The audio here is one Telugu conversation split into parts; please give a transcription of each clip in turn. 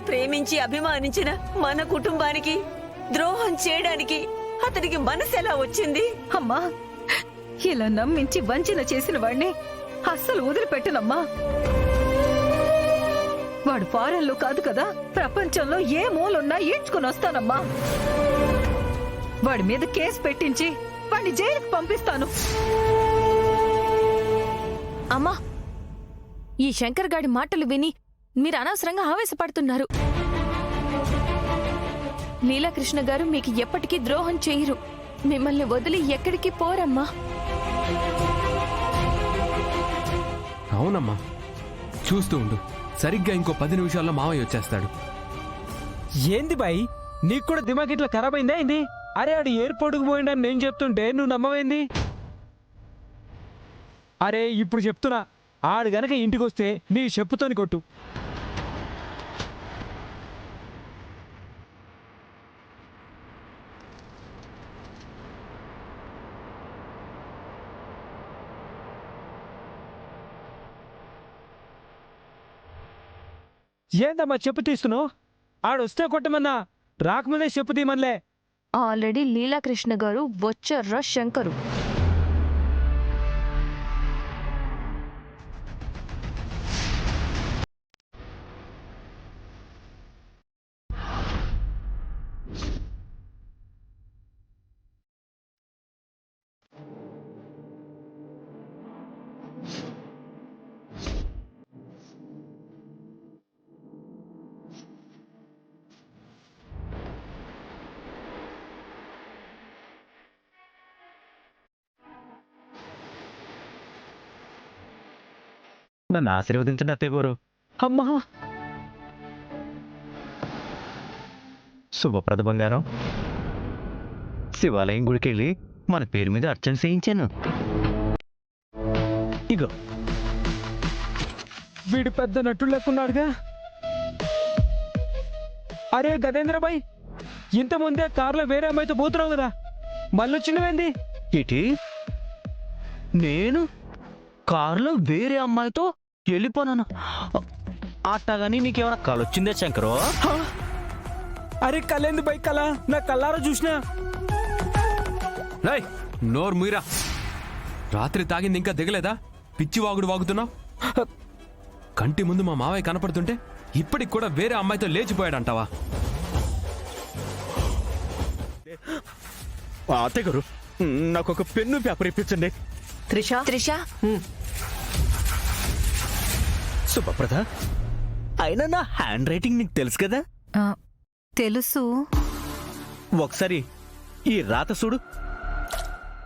ప్రేమించి అభిమానించిన మన కుటుంబానికి ద్రోహం చేయడానికి అతనికి మనసు ఎలా వచ్చింది? అమ్మా, ఇలా నమ్మించి వంచన చేసిన వాడిని అస్సలు వదిలిపెట్టనమ్మా. వాడు ఫారెన్లో కాదు కదా, ప్రపంచంలో ఏ మూలున్నా ఈడ్చుకుని వస్తానమ్మా. వాడి మీద కేసు పెట్టించి వాడిని జైలుకి పంపిస్తాను. అమ్మా, ఈ శంకర్ గాడి మాటలు విని మీరు అనవసరంగా ఆవేశపడుతున్నారు. లీలాకృష్ణ గారు మీకు ఎప్పటికీ ద్రోహం చేయరు. మిమ్మల్ని వదిలి ఎక్కడికి పోరమ్మా. అవునమ్మా, చూస్తూ ఉండు. సరిగ్గా ఇంకో 10 నిమిషాల్లో మావయ్య వచ్చేస్తాడు. ఏంది బాయ్, నీకు కూడా దిమాగ్ ఇట్లా ఖరాబ్ అయిందా ఏంది? అరే ఆడు ఎయిర్పోర్ట్కి పోయిండని నేను చెప్తుంటే నువ్వు నమ్మవేంది? అరే ఇప్పుడు చెప్తున్నా, ఆడు గనక ఇంటికి వస్తే నీ చెప్పుతోని కొట్టు. ఏందమ్మా చెప్పు తీస్తున్నావు? ఆడొస్తే కొట్టమన్నా, రాకముందే చెప్పు తీయమనిలే. ఆల్రెడీ లీలాకృష్ణ గారు వచ్చారా శంకరు? నన్ను ఆశీర్వదించండి అత్తయ్య గారు. అమ్మా శుభప్రద బంగారం, శివాలయం గుడికి వెళ్ళి మన పేరు మీద అర్చన చేయించాను. ఇగో. వీడు పెద్ద నటుడు లెక్కున్నాడుగా. అరే గజేంద్రబాయ్, ఇంతకుముందే కారులో వేరే అమ్మాయితో పోతున్నావు కదా, మళ్ళీ వచ్చినవేంది? ఇటీ నేను కారులో వేరే అమ్మాయితో వెళ్ళిపోనాను. అట్టగాని నీకేమైనా కలొచ్చిందే శంకరు? అరే కలేంది బై, కళ నా కళ్ళారా చూసినా. రేయ్, నోరు మీరా. రాత్రి తాగింది ఇంకా దిగలేదా? పిచ్చి వాగుడు వాగుతున్నావు. కంటి ముందు మా మావయ్య కనపడుతుంటే ఇప్పటికి కూడా వేరే అమ్మాయితో లేచిపోయాడంటావా? అత్తయ్య గారు, నాకు ఒక పెన్ను పేపర్ ఇప్పించండి. త్రిష, శుభప్రద, అయినా నా హ్యాండ్ రైటింగ్ నీకు తెలుసు కదా. తెలుసు. ఒకసారి ఈ రాత చూడు.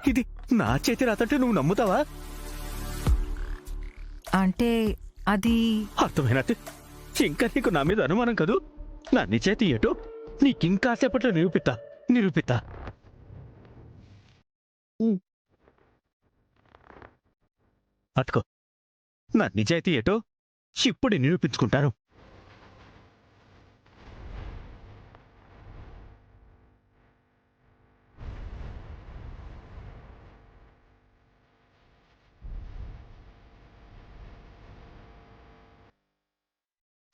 ఇది నా చేతి రాత అంటే నువ్వు నమ్ముతావా? అంటే అది అర్థమైనట్టు ఇంకా నీకు నా మీద అనుమానం కదూ? నా నిచేతి ఏటో నీకింకాసేపట్లో నిరూపితా. అట్టుకో, నా నిజాయితీ ఏటో ఇప్పుడు నిరూపించుకుంటాను.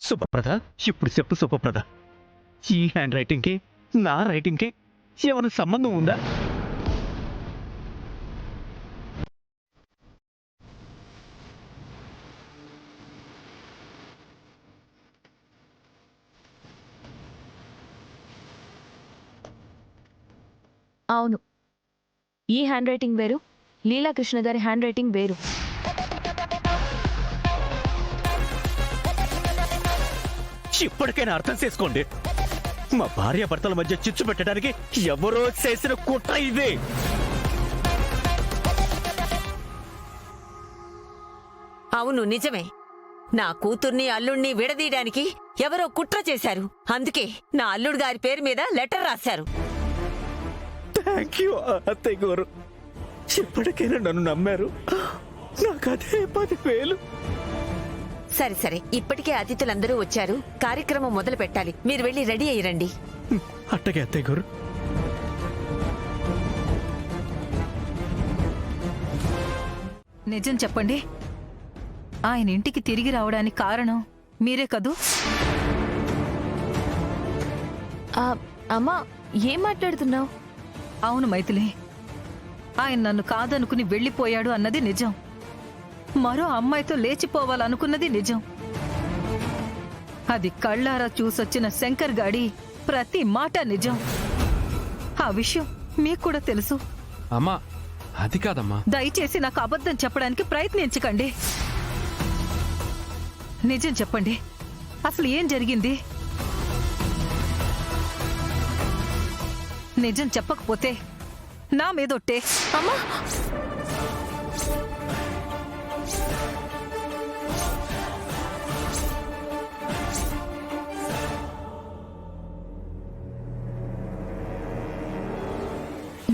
శుభప్రద, ఇప్పుడు చెప్పు శుభప్రద, ఈ హ్యాండ్ రైటింగ్కి నా రైటింగ్కి ఏమైనా సంబంధం ఉందా? అవును, ఈ హ్యాండ్ రైటింగ్ వేరు, లీలాకృష్ణ గారి హ్యాండ్ రైటింగ్ వేరు. ఇప్పటికైనా అర్థం చేసుకోండి, మా భార్యాభర్తల మధ్య చిచ్చు పెట్టడానికి ఎవరో చేసిన కుట్ర ఇదే. అవును, నిజమే. నా కూతుర్ని అల్లుణ్ణి విడదీయడానికి ఎవరో కుట్ర చేశారు. అందుకే నా అల్లుడు గారి పేరు మీద లెటర్ రాశారు. థ్యాంక్ యూ అత్తయ్య గారు, ఇప్పటికైనా నన్ను నమ్మారు. నాకు అదే 10,000. సరే సరే, ఇప్పటికే అతిథులందరూ వచ్చారు. కార్యక్రమం మొదలు పెట్టాలి. మీరు వెళ్ళి రెడీ అయ్యిరండి. అట్టగే అత్తయ్య గారు. నిజం చెప్పండి, ఆయన ఇంటికి తిరిగి రావడానికి కారణం మీరే కదూ? అమ్మా ఏం మాట్లాడుతున్నావు? అవును మైథిలి, ఆయన నన్ను కాదనుకుని వెళ్ళిపోయాడు అన్నది నిజం. మరో అమ్మాయితో లేచిపోవాలనుకున్నది నిజం. అది కళ్ళారా చూసొచ్చిన శంకర్ గాడి ప్రతి మాట నిజం. ఆ విషయం మీకు కూడా తెలుసు. అమ్మా అది కాదమ్మా. దయచేసి నాకు అబద్ధం చెప్పడానికి ప్రయత్నించకండి. నిజం చెప్పండి, అసలు ఏం జరిగింది? నిజం చెప్పకపోతే నా మీదొట్టే. అమ్మా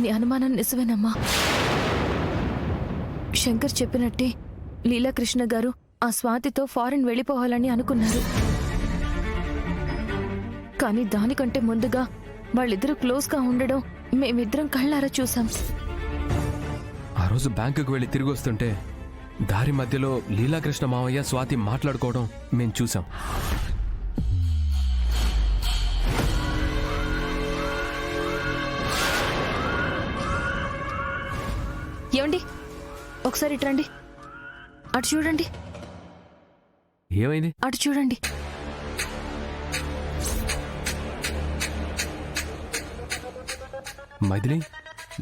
నీ అనుమానం నిజమేనమ్మా. శంకర్ చెప్పినట్టే లీలాకృష్ణ గారు ఆ స్వాతితో ఫారెన్ వెళ్ళిపోవాలని అనుకున్నారు. కానీ దానికంటే ముందుగా వాళ్ళిద్దరూ క్లోజ్గా ఉండడం మేమిద్దరం కళ్ళారా చూసాం. ఆ రోజు బ్యాంకుకు వెళ్ళి తిరిగి వస్తుంటే దారి మధ్యలో లీలాకృష్ణ మావయ్య స్వాతి మాట్లాడుకోవడం మేం చూసాం. ఏమండి ఒకసారి ఇటు రండి. అటు చూడండి, ఏమైంది? అటు చూడండి. మైథిలి,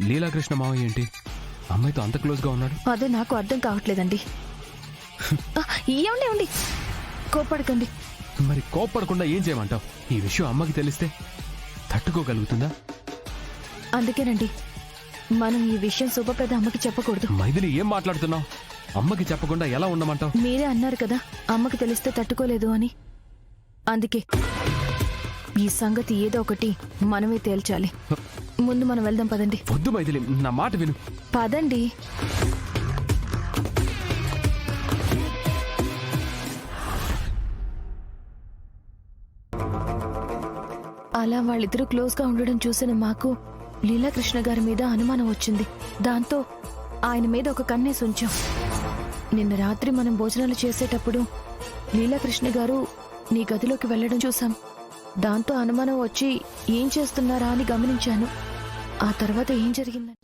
లీలాకృష్ణ మావయ్య ఏంటి అమ్మాయితో అంత క్లోజ్గా ఉన్నాడు? అదే నాకు అర్థం కావట్లేదండి. ఏమండి కోపడకండి. మరి కోప్పడకుండా ఏం చేయమంటావు? ఈ విషయం అమ్మకి తెలిస్తే తట్టుకోగలుగుతుందా? అందుకేనండి మనం ఈ విషయం శుభప్రద అమ్మకి చెప్పకూడదు. మైథిలి ఏం మాట్లాడుతున్నావు? అమ్మకి చెప్పకుండా ఎలా ఉండమంటావు? మీరే అన్నారు కదా అమ్మకి తెలిస్తే తట్టుకోలేదు అని. అందుకే ఈ సంగతి ఏదో ఒకటి మనమే తేల్చాలి. ముందు మనం వెళ్దాం పదండి. వద్దు మైథిలి, నా మాట విను. పదండి. అలా వాళ్ళిద్దరూ క్లోజ్గా ఉండడం చూసిన మాకు లీలాకృష్ణ గారి మీద అనుమానం వచ్చింది. దాంతో ఆయన మీద ఒక కన్నేసి ఉంచాం. నిన్న రాత్రి మనం భోజనాలు చేసేటప్పుడు లీలాకృష్ణ గారు నీ గదిలోకి వెళ్లడం చూసాం. దాంతో అనుమానం వచ్చి ఏం చేస్తున్నారా అని గమనించాను. ఆ తర్వాత ఏం జరిగిందని